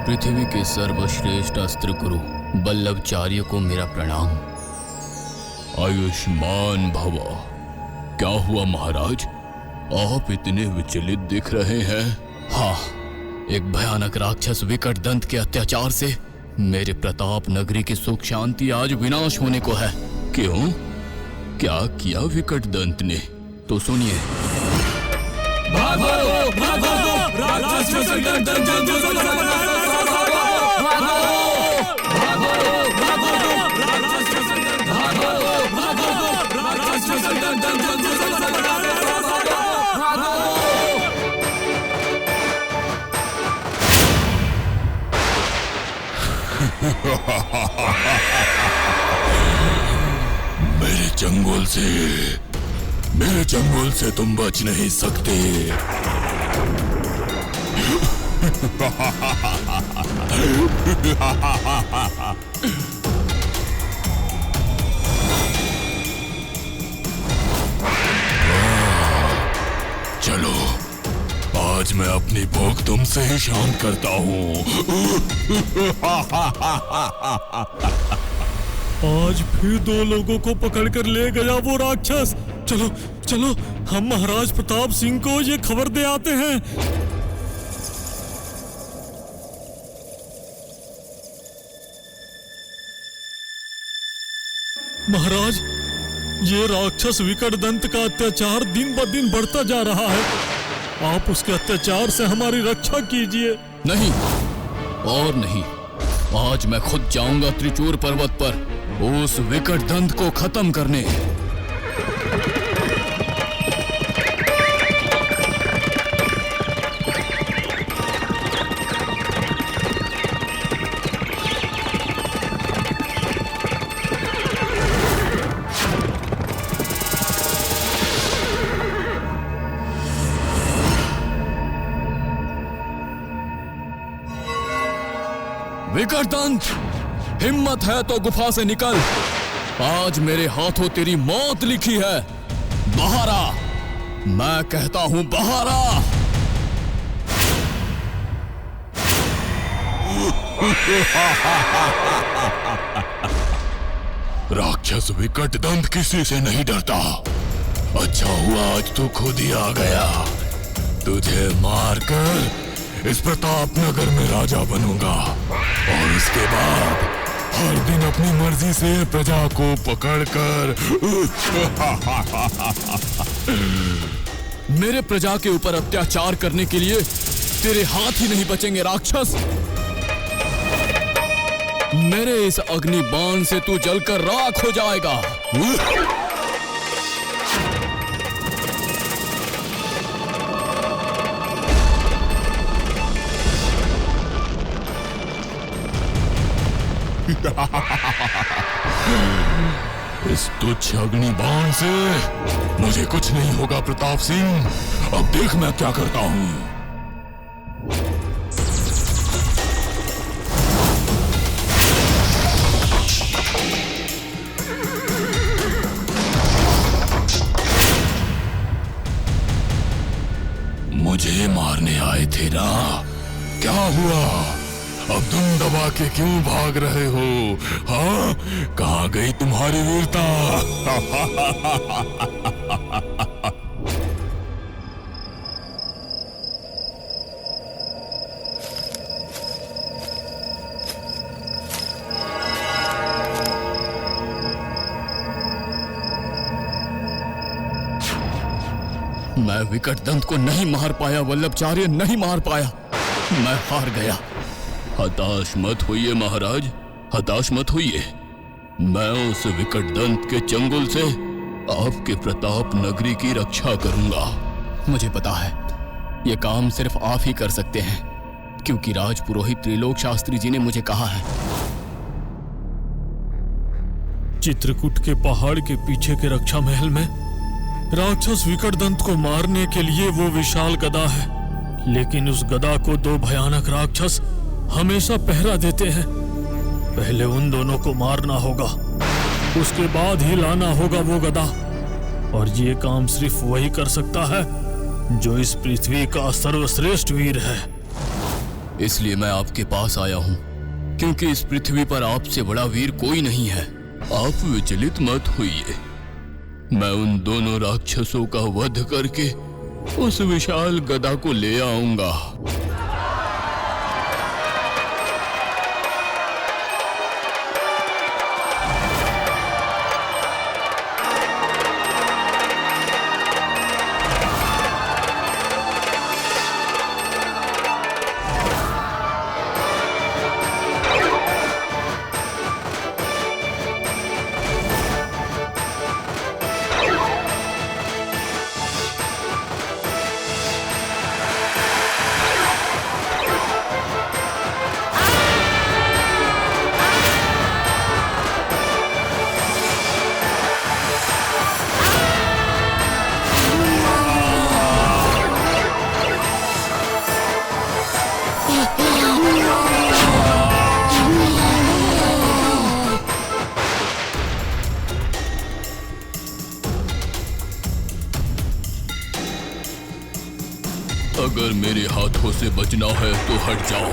पृथ्वी के सर्वश्रेष्ठ अस्त्र गुरु वल्लभचार्य को मेरा प्रणाम। आयुष्मान भव। क्या हुआ महाराज, आप इतने विचलित दिख रहे हैं? हाँ, एक भयानक राक्षस विकट दंत के अत्याचार से मेरे प्रताप नगरी की सुख शांति आज विनाश होने को है। क्यों, क्या किया विकट दंत ने? तो सुनिए। भागो, भागो, राक्षस विकट दंत जंगल से भागो, भागो, भागो, भागो, राक्षस विकट दंत, भागो, भागो, राक्षस विकट दंत जंगल से भागो। मेरे चंगुल से तुम बच नहीं सकते। चलो, आज मैं अपनी भूख तुमसे ही शांत करता हूँ। आज फिर दो लोगों को पकड़कर ले गया वो राक्षस। चलो चलो, हम महाराज प्रताप सिंह को ये खबर दे आते हैं। महाराज, ये राक्षस विकट दंत का अत्याचार दिन ब दिन बढ़ता जा रहा है। आप उसके अत्याचार से हमारी रक्षा कीजिए। नहीं और नहीं, आज मैं खुद जाऊंगा त्रिचूर पर्वत पर उस विकट दंत को खत्म करने। विकट दंत, हिम्मत है तो गुफा से निकल। आज मेरे हाथों तेरी मौत लिखी है। बाहर आ, मैं कहता हूं बाहर आ। राक्षस विकट दंत किसी से नहीं डरता। अच्छा हुआ आज तू खुद ही आ गया। तुझे मारकर इस प्रताप नगर में राजा बनूंगा और उसके बाद हर दिन अपनी मर्जी से प्रजा को पकड़कर मेरे प्रजा के ऊपर अत्याचार करने के लिए तेरे हाथ ही नहीं बचेंगे राक्षस। मेरे इस अग्नि बाण से तू जलकर राख हो जाएगा। इस तुच्छ अग्नि बाण से मुझे कुछ नहीं होगा प्रताप सिंह। अब देख मैं क्या करता हूं। मुझे मारने आए थे ना, क्या हुआ? अब तुम दबा के क्यों भाग रहे हो? हाँ, कहाँ गई तुम्हारी वीरता? मैं विकट दंत को नहीं मार पाया वल्लभचार्य, नहीं मार पाया। मैं हार गया। हताश मत होइए महाराज, हताश मत होइए। मैं उस विकट दंत के चंगुल से आपके प्रताप नगरी की रक्षा करूंगा। मुझे पता है ये काम सिर्फ आप ही कर सकते हैं, क्योंकि राज पुरोहित त्रिलोक शास्त्री जी ने मुझे कहा है। चित्रकूट के पहाड़ के पीछे के रक्षा महल में राक्षस विकट दंत को मारने के लिए वो विशाल गदा है, लेकिन उस गदा को दो भयानक राक्षस हमेशा पहरा देते हैं। पहले उन दोनों को मारना होगा, उसके बाद ही लाना होगा वो गदा। और ये काम सिर्फ वही कर सकता है जो इस पृथ्वी का सर्वश्रेष्ठ वीर है। इसलिए मैं आपके पास आया हूँ, क्योंकि इस पृथ्वी पर आपसे बड़ा वीर कोई नहीं है। आप विचलित मत होइए, मैं उन दोनों राक्षसों का वध करके उस विशाल गदा को ले आऊंगा। अगर मेरे हाथों से बचना है तो हट जाओ,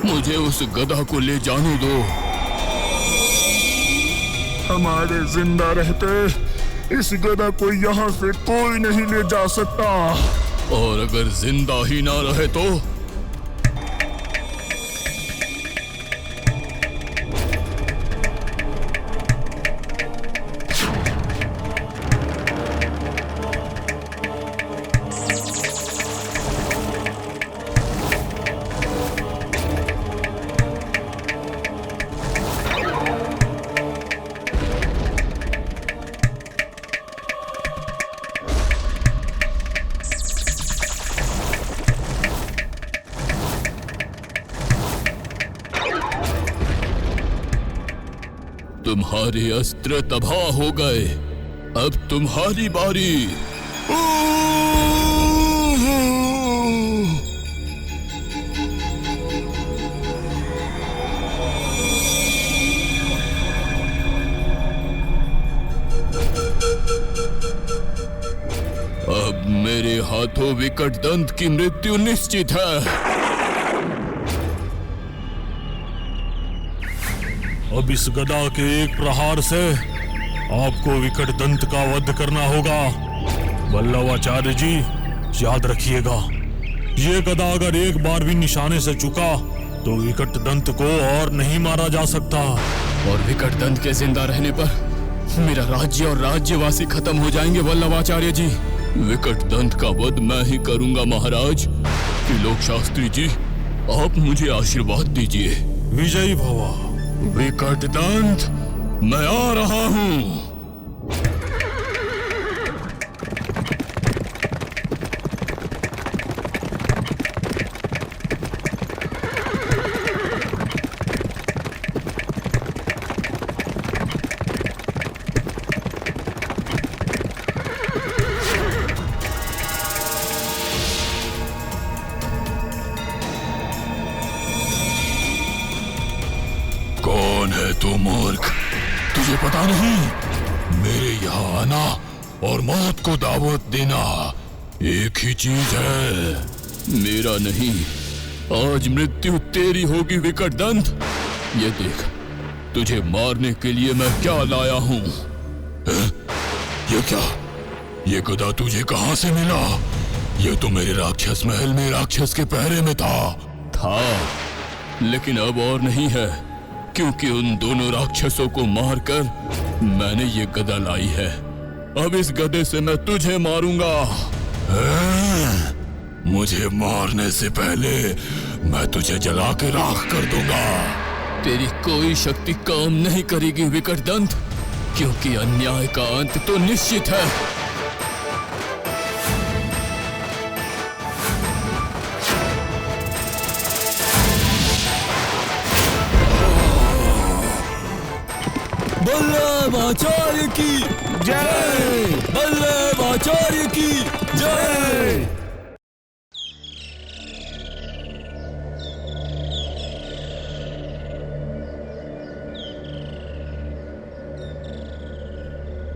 मुझे उस गधा को ले जाने दो। हमारे जिंदा रहते इस गधा को यहाँ से कोई नहीं ले जा सकता। और अगर जिंदा ही ना रहे तो? तुम्हारे अस्त्र तबाह हो गए, अब तुम्हारी बारी। अब मेरे हाथों विकट दंत की मृत्यु निश्चित है। अब इस गदा के एक प्रहार से आपको विकट दंत का वध करना होगा। वल्लभाचार्य जी, याद रखिएगा, ये गदा अगर एक बार भी निशाने से चुका तो विकट दंत को और नहीं मारा जा सकता। और विकट दंत के जिंदा रहने पर मेरा राज्य और राज्यवासी खत्म हो जाएंगे। वल्लभाचार्य जी, विकट दंत का वध मैं ही करूंगा। महाराज त्रिलोक शास्त्री जी, आप मुझे आशीर्वाद दीजिए। विजयी भवा। विकट दंत, मैं आ रहा हूं। कौन है तू मूर्ख? तुझे पता नहीं, मेरे यहाँ आना और मौत को दावत देना एक ही चीज है। मेरा नहीं, आज मृत्यु तेरी होगी विकट दंत। ये देख, तुझे मारने के लिए मैं क्या लाया हूँ। ये क्या? ये गदा तुझे कहाँ से मिला? ये तो मेरे राक्षस महल में राक्षस के पहरे में था। लेकिन अब और नहीं है, क्योंकि उन दोनों राक्षसों को मारकर मैंने ये गदा लाई है। अब इस गदे से मैं तुझे मारूंगा। मुझे मारने से पहले मैं तुझे जला के राख कर दूंगा। तेरी कोई शक्ति काम नहीं करेगी विकट दंत, क्योंकि अन्याय का अंत तो निश्चित है। वल्लभाचार्य की जय! वल्लभाचार्य की जय!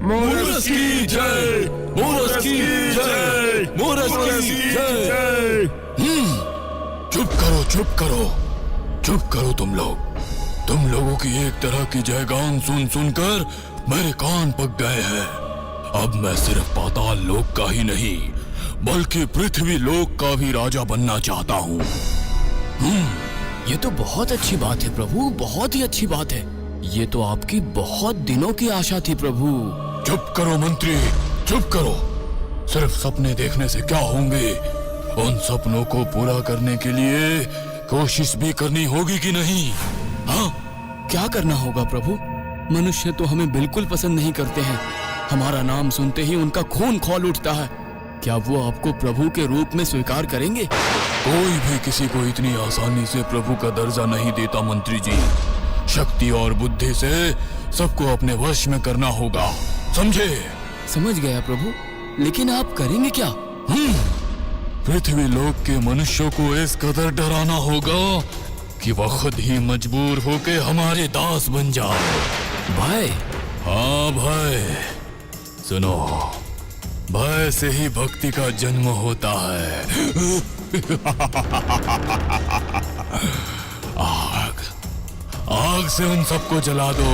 मूरस की जय! मूरस की जय! मूरस की जय! चुप करो, चुप करो तुम लोग। तुम लोगों की एक तरह की जयगान सुन सुनकर मेरे कान पक गए हैं। अब मैं सिर्फ पाताल लोक का ही नहीं बल्कि पृथ्वी लोक का भी राजा बनना चाहता हूँ। ये तो बहुत अच्छी बात है प्रभु, बहुत ही अच्छी बात है। ये तो आपकी बहुत दिनों की आशा थी प्रभु। चुप करो मंत्री, चुप करो। सिर्फ सपने देखने से क्या होंगे? उन सपनों को पूरा करने के लिए कोशिश भी करनी होगी कि नहीं? हाँ, क्या करना होगा प्रभु? मनुष्य तो हमें बिल्कुल पसंद नहीं करते हैं। हमारा नाम सुनते ही उनका खून खौल उठता है। क्या वो आपको प्रभु के रूप में स्वीकार करेंगे? कोई भी किसी को इतनी आसानी से प्रभु का दर्जा नहीं देता मंत्री जी। शक्ति और बुद्धि से सबको अपने वश में करना होगा, समझे? समझ गया प्रभु, लेकिन आप करेंगे क्या? पृथ्वी लोक के मनुष्यों को इस कदर डराना होगा कि वह खुद ही मजबूर होके हमारे दास बन जाए। भाई? हाँ भाई, सुनो, भय से ही भक्ति का जन्म होता है। आग से उन सबको जला दो।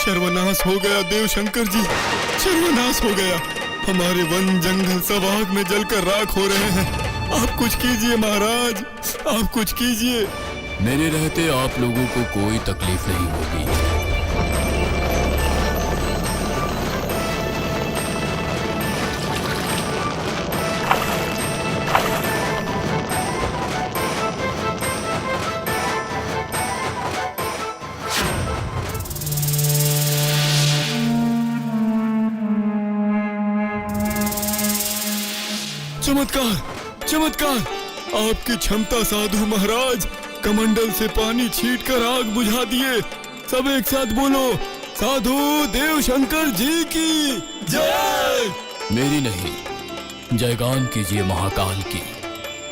सर्वनाश हो गया देव शंकर जी, सर्वनाश हो गया। हमारे वन जंगल सब आग में जलकर राख हो रहे हैं। आप कुछ कीजिए महाराज, आप कुछ कीजिए। मेरे रहते आप लोगों को कोई तकलीफ नहीं होगी। चमत्कार, चमत्कार! आपकी क्षमता साधु महाराज, कमंडल से पानी छींटकर आग बुझा दिए। सब एक साथ बोलो, साधु देव शंकर जी की जय। मेरी नहीं, जयगान कीजिए महाकाल की,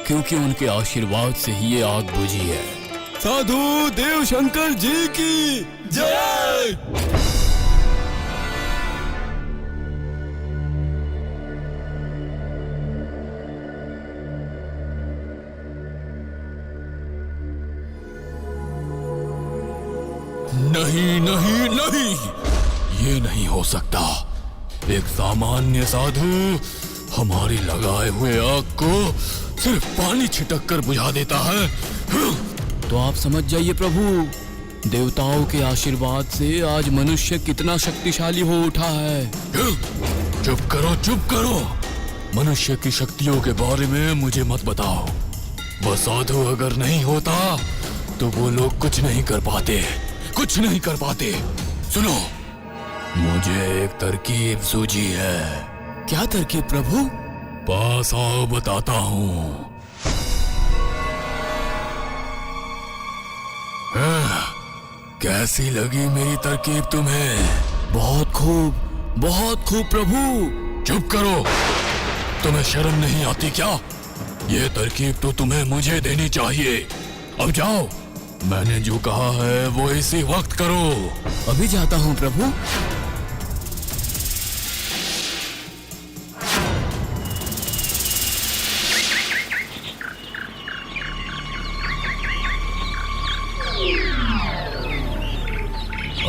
क्योंकि उनके आशीर्वाद से ही ये आग बुझी है। साधु देव शंकर जी की जय। नहीं नहीं नहीं, ये नहीं हो सकता। एक सामान्य साधु हमारी लगाए हुए आग को सिर्फ पानी छिटक कर बुझा देता है। तो आप समझ जाइए प्रभु, देवताओं के आशीर्वाद से आज मनुष्य कितना शक्तिशाली हो उठा है। चुप करो, चुप करो। मनुष्य की शक्तियों के बारे में मुझे मत बताओ। वह साधु अगर नहीं होता तो वो लोग कुछ नहीं कर पाते, कुछ नहीं कर पाते। सुनो, मुझे एक तरकीब सूझी है। क्या तरकीब प्रभु? पास आओ, बताता हूँ। कैसी लगी मेरी तरकीब तुम्हें? बहुत खूब, बहुत खूब प्रभु। चुप करो, तुम्हें शर्म नहीं आती क्या? ये तरकीब तो तुम्हें मुझे देनी चाहिए। अब जाओ, मैंने जो कहा है वो इसी वक्त करो। अभी जाता हूँ प्रभु।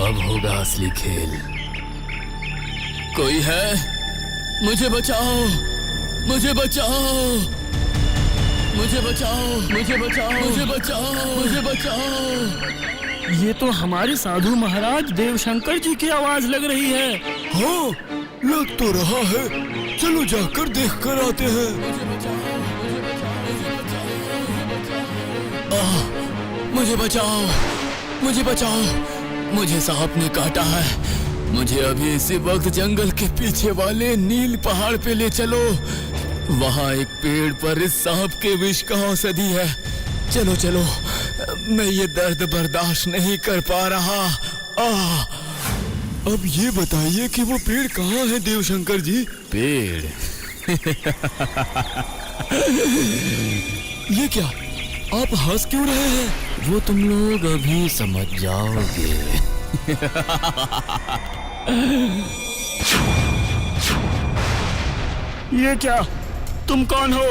अब होगा असली खेल। कोई है? मुझे बचाओ, मुझे बचाओ, मुझे बचाओ, मुझे बचाओ, मुझे बचाओ, मुझे बचाओ। ये तो हमारे साधु महाराज देवशंकर जी की आवाज लग रही है। हाँ, लग तो रहा है। चलो जाकर देख कर आते हैं। मुझे बचाओ, मुझे बचाओ, मुझे सांप ने काटा है। मुझे अभी इसी वक्त जंगल के पीछे वाले नील पहाड़ पे ले चलो। वहाँ एक पेड़ पर इस सांप के विष का औषधि है। चलो चलो, मैं ये दर्द बर्दाश्त नहीं कर पा रहा। अब ये बताइए कि वो पेड़ कहाँ है देवशंकर जी? पेड़? ये क्या, आप हंस क्यों रहे हैं? वो तुम लोग अभी समझ जाओगे। ये क्या, तुम कौन हो?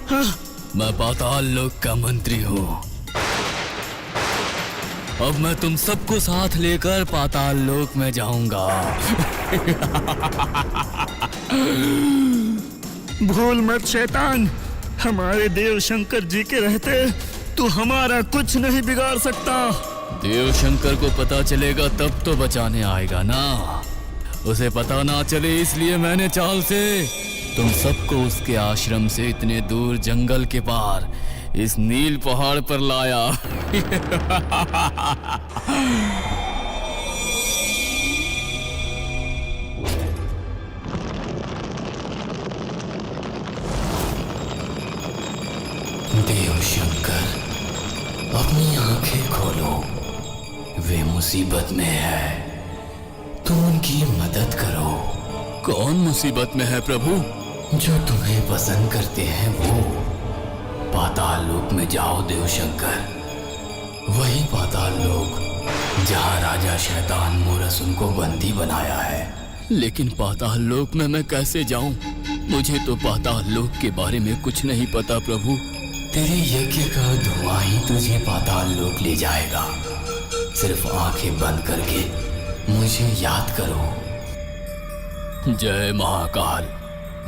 हाँ? मैं पाताल लोक का मंत्री हूँ। अब मैं तुम सबको साथ लेकर पाताल लोक में जाऊंगा। भूल मत शैतान, हमारे देवशंकर जी के रहते तू हमारा कुछ नहीं बिगाड़ सकता। देवशंकर को पता चलेगा तब तो बचाने आएगा ना। उसे पता ना चले इसलिए मैंने चाल से तुम सबको उसके आश्रम से इतने दूर जंगल के पार इस नील पहाड़ पर लाया। देवशंकर, अपनी आंखें खोलो। वे मुसीबत में है, तुम उनकी मदद करो। कौन मुसीबत में है प्रभु? जो तुम्हें पसंद करते हैं वो। पाताल लोक में जाओ देवशंकर, वही पाताल लोक जहाँ राजा शैतान मोरस उनको बंदी बनाया है। लेकिन पाताल लोक में मैं कैसे जाऊं? मुझे तो पाताल लोक के बारे में कुछ नहीं पता प्रभु। तेरे यज्ञ का धुआं ही तुझे पाताल लोक ले जाएगा। सिर्फ आंखें बंद करके मुझे याद करो। जय महाकाल,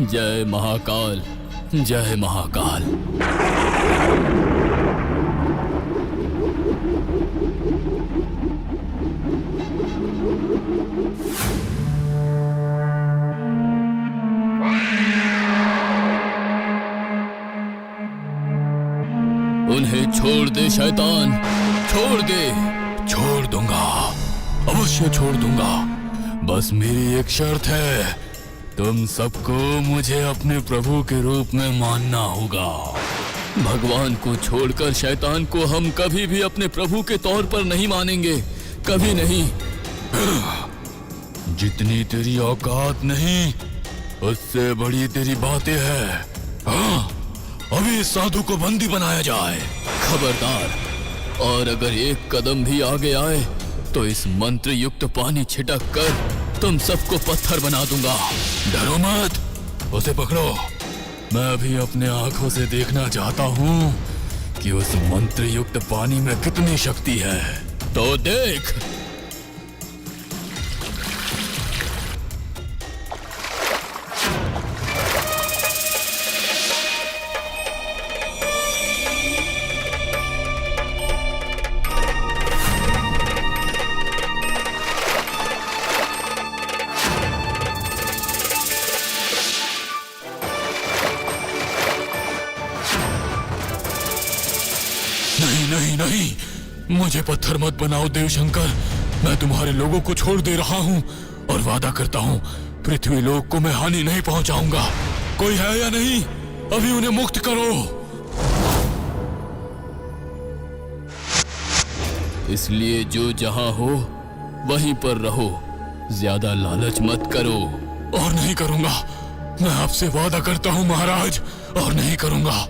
जय महाकाल, जय महाकाल। उन्हें छोड़ दे शैतान, छोड़ दे। छोड़ दूंगा, अवश्य छोड़ दूंगा। बस मेरी एक शर्त है, तुम सबको मुझे अपने प्रभु के रूप में मानना होगा। भगवान को छोड़कर शैतान को हम कभी भी अपने प्रभु के तौर पर नहीं मानेंगे, कभी नहीं। जितनी तेरी औकात नहीं, उससे बड़ी तेरी बातें हैं। हाँ, अभी इस साधु को बंदी बनाया जाए। खबरदार, और अगर एक कदम भी आगे आए तो इस मंत्र युक्त पानी छिटक कर तुम सबको पत्थर बना दूंगा। डरो मत, उसे पकड़ो। मैं अभी अपने आंखों से देखना चाहता हूँ कि उस मंत्र युक्त पानी में कितनी शक्ति है। तो देख। नहीं नहीं नहीं, मुझे पत्थर मत बनाओ देवशंकर। मैं तुम्हारे लोगों को छोड़ दे रहा हूँ और वादा करता हूँ पृथ्वी लोक को मैं हानि नहीं पहुंचाऊंगा। कोई है या नहीं? अभी उन्हें मुक्त करो। इसलिए जो जहां हो वहीं पर रहो, ज्यादा लालच मत करो। और नहीं करूंगा, मैं आपसे वादा करता हूँ महाराज, और नहीं करूंगा।